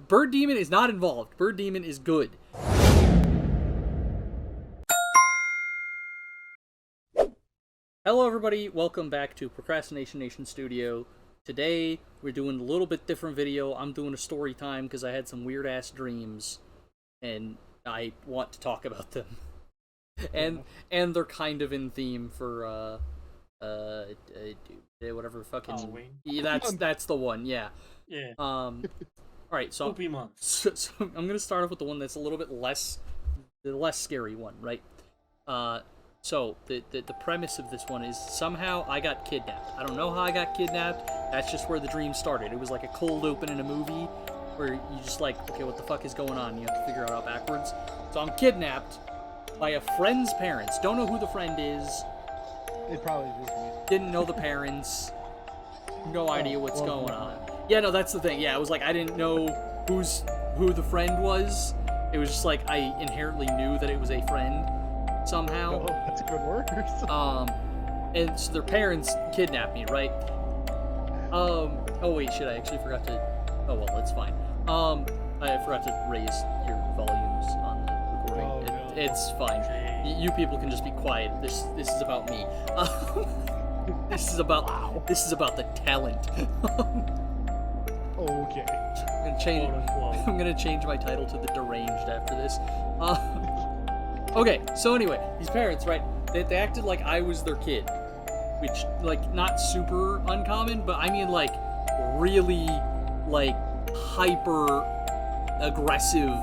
Bird Demon is not involved. Bird Demon is good. Hello everybody, welcome back to Procrastination Nation Studio. Today, we're doing a little bit different video. I'm doing a story time because I had some weird-ass dreams, and I want to talk about them. And they're kind of in theme for, whatever fucking... Halloween? Yeah, that's the one, yeah. Yeah. Alright, so... Spoopy month. So I'm gonna start off with the one that's a little bit less... The less scary one, right? So, the premise of this one is somehow I got kidnapped. I don't know how I got kidnapped. That's just where the dream started. It was like a cold open in a movie where you just like, okay, what the fuck is going on? You have to figure it out backwards. So I'm kidnapped by a friend's parents. Don't know who the friend is. It probably is me. Didn't know the parents. No idea what's going on. Yeah, no, that's the thing. Yeah, it was like I didn't know who the friend was. It was just like I inherently knew that it was a friend. Somehow. Oh, that's a good word. And so their parents kidnapped me, right? Oh wait, shit, I actually forgot to... Oh well, that's fine. I forgot to raise your volumes on the recording. Oh, no. It's fine. You people can just be quiet. This is about me. This is about the talent. Okay. I'm gonna change my title to the deranged after this. Okay, so anyway, these parents, right, they acted like I was their kid, which, like, not super uncommon, but I mean, like, really, like, hyper-aggressive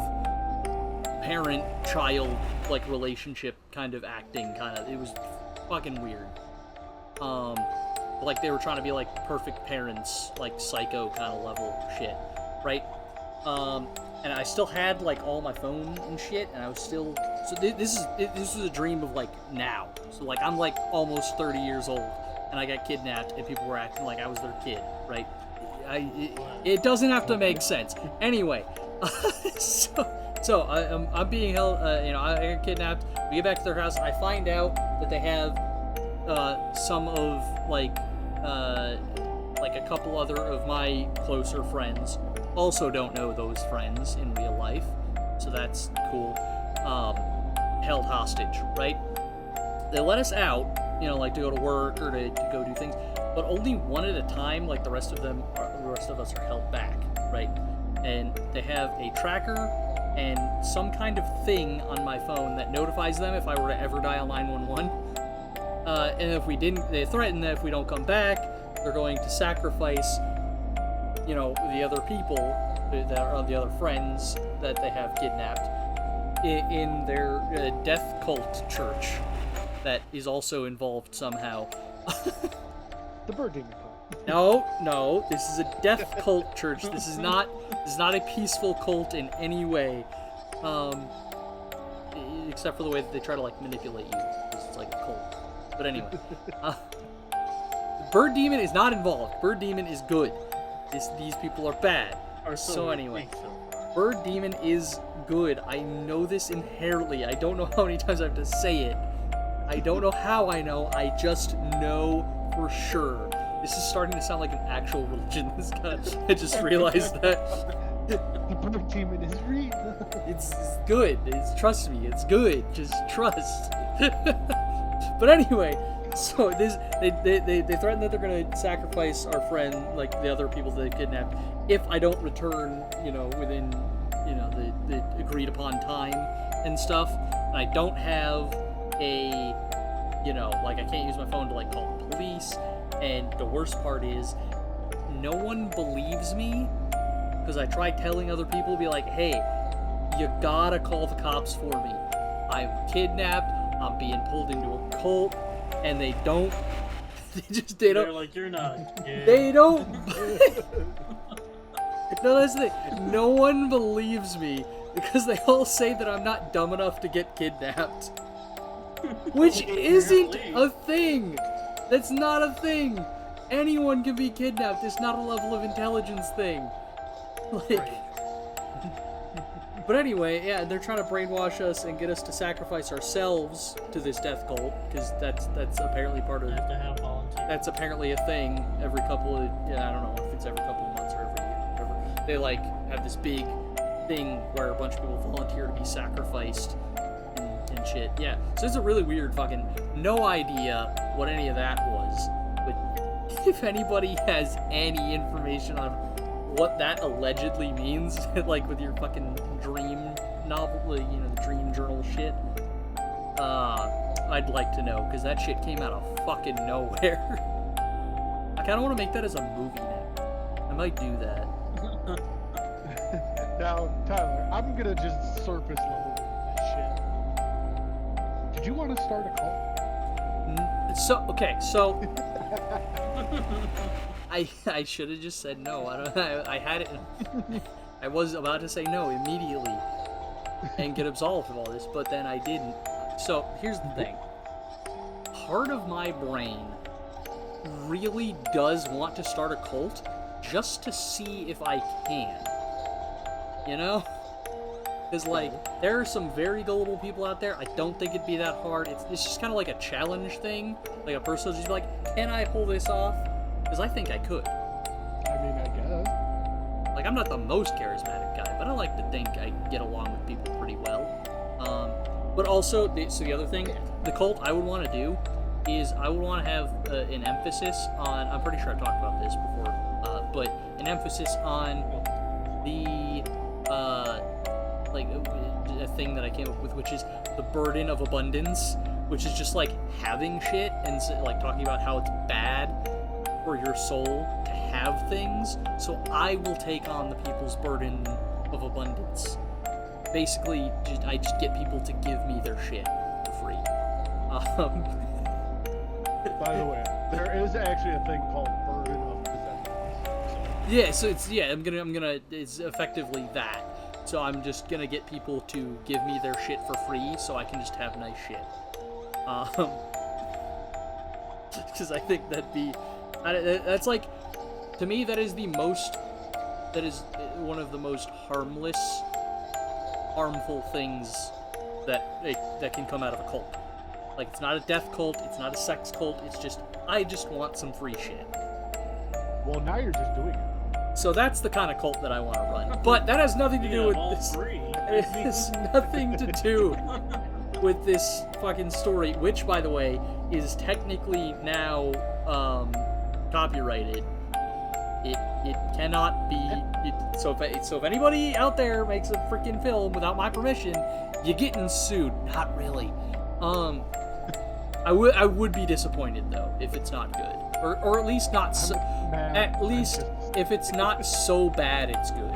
parent-child, like, relationship kind of acting, it was fucking weird. Like, they were trying to be, like, perfect parents, like, psycho kind of level shit, right? And I still had, like, all my phone and shit, and I was still... So this was a dream of, like, now. So, like, I'm, like, almost 30 years old, and I got kidnapped, and people were acting like I was their kid, right? It doesn't have to make sense. Anyway, so I'm being held, I get kidnapped. We get back to their house. I find out that they have some of, like a couple other of my closer friends also don't know those friends in real life, so that's cool. Held hostage, right? They let us out, like to go to work or to go do things, but only one at a time. Like the rest of us are held back, right? And they have a tracker and some kind of thing on my phone that notifies them if I were to ever dial 911. And if we didn't, they threaten that if we don't come back, they're going to sacrifice, the other people, that are the other friends that they have kidnapped, in their death cult church that is also involved somehow. The Bird Demon cult. No, this is a death cult church. This is not a peaceful cult in any way, except for the way that they try to like manipulate you. It's like a cult. But anyway, Bird Demon is not involved. Bird Demon is good. These people are bad. So anyway, Bird Demon is good. I know this inherently. I don't know how many times I have to say it. I don't know how I know. I just know for sure. This is starting to sound like an actual religion. I just realized that. The Bird Demon is real. It's good. Trust me. It's good. Just trust. But anyway, so they threaten that they're gonna sacrifice our friend, like the other people that they kidnapped, if I don't return, within, the agreed upon time and stuff. And I don't have a, like I can't use my phone to like call the police. And the worst part is, no one believes me because I tried telling other people, be like, hey, you gotta call the cops for me. I'm kidnapped. I'm being pulled into a cult, and they don't. They're like, you're not. Yeah. They don't. No, that's the thing. No one believes me because they all say that I'm not dumb enough to get kidnapped, which isn't a thing. That's not a thing. Anyone can be kidnapped. It's not a level of intelligence thing. Like. But anyway, yeah, they're trying to brainwash us and get us to sacrifice ourselves to this death cult, because that's apparently part of... Have to have volunteers. That's apparently a thing every couple of... Yeah, I don't know if it's every couple of months or every year. Whatever. They, like, have this big thing where a bunch of people volunteer to be sacrificed and shit. Yeah, so it's a really weird fucking, no idea what any of that was, but if anybody has any information on what that allegedly means, like with your fucking dream novel, you know, the dream journal shit, I'd like to know, because that shit came out of fucking nowhere. I kind of want to make that as a movie now. I might do that. Now, Tyler, I'm gonna just surface level this shit. Did you want to start a cult? So I should have just said no. I had it. I was about to say no immediately and get absolved of all this, but then I didn't. So here's the thing. Part of my brain really does want to start a cult just to see if I can. You know? Because, like, there are some very gullible people out there. I don't think it'd be that hard. It's just kind of like a challenge thing. Like, a person will just be like, can I pull this off? Because I think I could. I mean, I guess. Like, I'm not the most charismatic guy, but I like to think I get along with people pretty well. But also, so the other thing, the cult I would want to do is I would want to have an emphasis on, I'm pretty sure I talked about this before, but an emphasis on the, like, a thing that I came up with, which is the burden of abundance, which is just, like, having shit, and, like, talking about how it's bad for your soul to have things, so I will take on the people's burden of abundance. Basically, I just get people to give me their shit for free. By the way, there is actually a thing called burden of possessions. Yeah, so it's effectively that. So I'm just gonna get people to give me their shit for free, so I can just have nice shit. Because I think that's like, to me, that is one of the most harmful things that can come out of a cult. Like, it's not a death cult, it's not a sex cult, it's just, I just want some free shit. Well, now you're just doing it. So that's the kind of cult that I want to run. But that has nothing to do with this. It has nothing to do with this fucking story, which, by the way, is technically now copyrighted. It cannot be. So if anybody out there makes a freaking film without my permission, you're getting sued. Not really. I would be disappointed though if it's not good, or at least not so. At least if it's not so bad, it's good.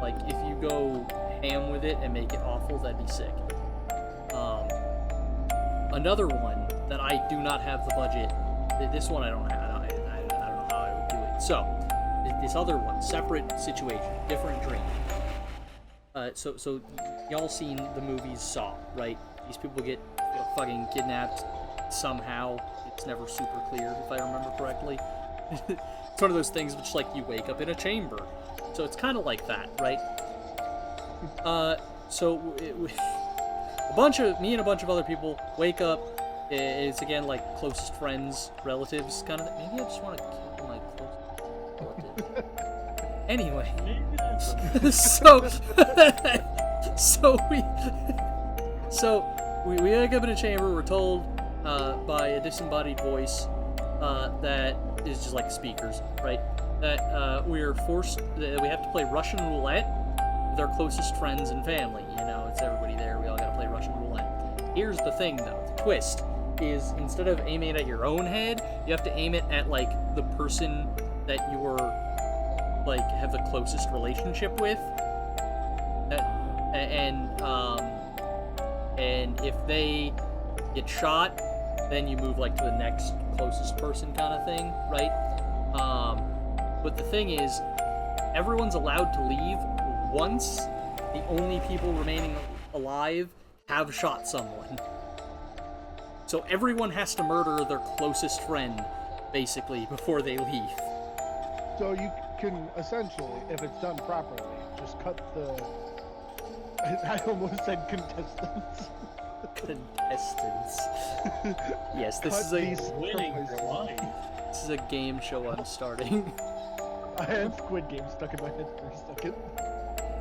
Like, if you go ham with it and make it awful, that'd be sick. Another one that I do not have the budget. This one I don't have. I don't know how I would do it. So this other one, separate situation, different dream. So y'all seen the movies Saw, right? These people get fucking kidnapped somehow. It's never super clear, if I remember correctly. It's one of those things which, like, you wake up in a chamber. So it's kind of like that, right? Me and a bunch of other people wake up. It's, again, like, closest friends, relatives, kind of thing. Maybe I just want to kill my closest relative. Anyway. We wake up in a chamber. We're told by a disembodied voice that is just like speakers, right? That we have to play Russian roulette with our closest friends and family. You know, it's everybody there. We all gotta play Russian roulette. Here's the thing, though. The twist is, instead of aiming it at your own head, you have to aim it at, like, the person that you're, like, have the closest relationship with. And if they get shot, then you move, like, to the next closest person kind of thing, right? But the thing is, everyone's allowed to leave once the only people remaining alive have shot someone. So everyone has to murder their closest friend, basically, before they leave. So you can essentially, if it's done properly, just cut the... I almost said contestants. Contestants. Yes, this is a game show I'm starting. I had Squid Game stuck in my head for a second.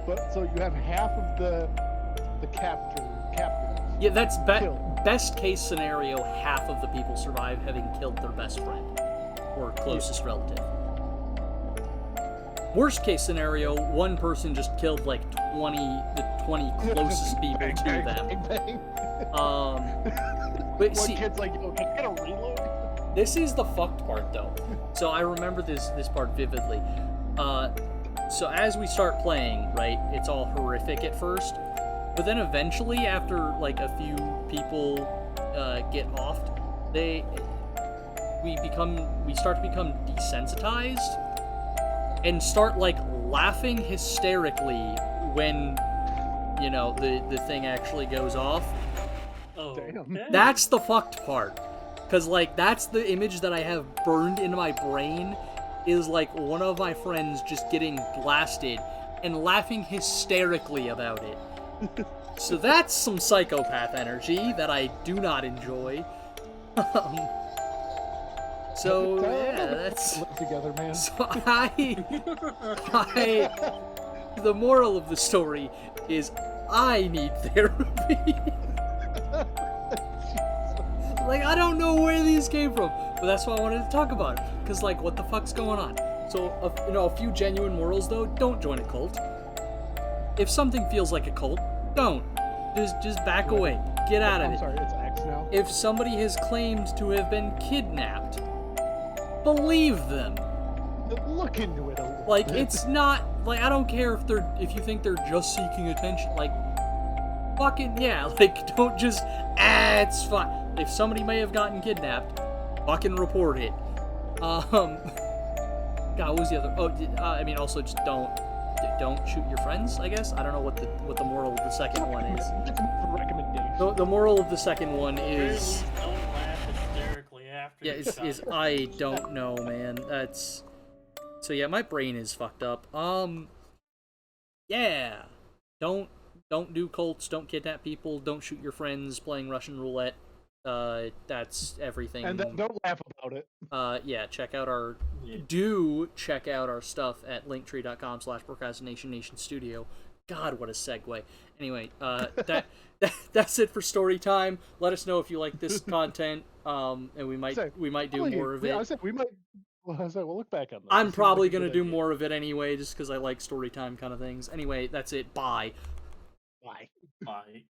But so you have half of the captors. Yeah, that's Killed. best case scenario. Half of the people survive having killed their best friend or closest relative. Worst case scenario, one person just killed like 20 closest people to them. But One see, kid's like, "Oh, can I get a reload?" this is the fucked part though. So I remember this part vividly. So as we start playing, right, it's all horrific at first, but then eventually, after like a few people get offed, we start to become desensitized and start like laughing hysterically when the thing actually goes off. Oh, Damn. okay. That's the fucked part. Cause like that's the image that I have burned in my brain is like one of my friends just getting blasted and laughing hysterically about it. So that's some psychopath energy that I do not enjoy. So yeah, that's Live together, man. so the moral of the story is I need therapy. Like, I don't know where these came from, but that's why I wanted to talk about it. Because, like, what the fuck's going on? So, a few genuine morals, though. Don't join a cult. If something feels like a cult, don't. Just back away. Get out of I'm it. sorry, it's X now. If somebody has claimed to have been kidnapped, believe them. Look into it a little Like, bit. it's not, like, I don't care if you think they're just seeking attention. Like, fucking, yeah, like, don't just, it's fine. If somebody may have gotten kidnapped, fucking report it. God, what was the other? Oh, I mean, also just don't shoot your friends. I guess I don't know what the moral of the second one is. Recommendation. The moral of the second one At is least don't laugh hysterically after yeah, you is shot. I don't know, man. That's so yeah, my brain is fucked up. Yeah, don't do cults. Don't kidnap people. Don't shoot your friends playing Russian roulette. That's everything. And then don't laugh about it. Yeah, check out our stuff at linktree.com/procrastinationnation studio. God, what a segue. Anyway, that's it for story time. Let us know if you like this content, and we might do more of it. I said we might. Well, I said we'll look back on this. I'm This seems probably like a gonna good do idea. more of it anyway, just because I like story time kind of things. Anyway, that's it. Bye. Bye. Bye.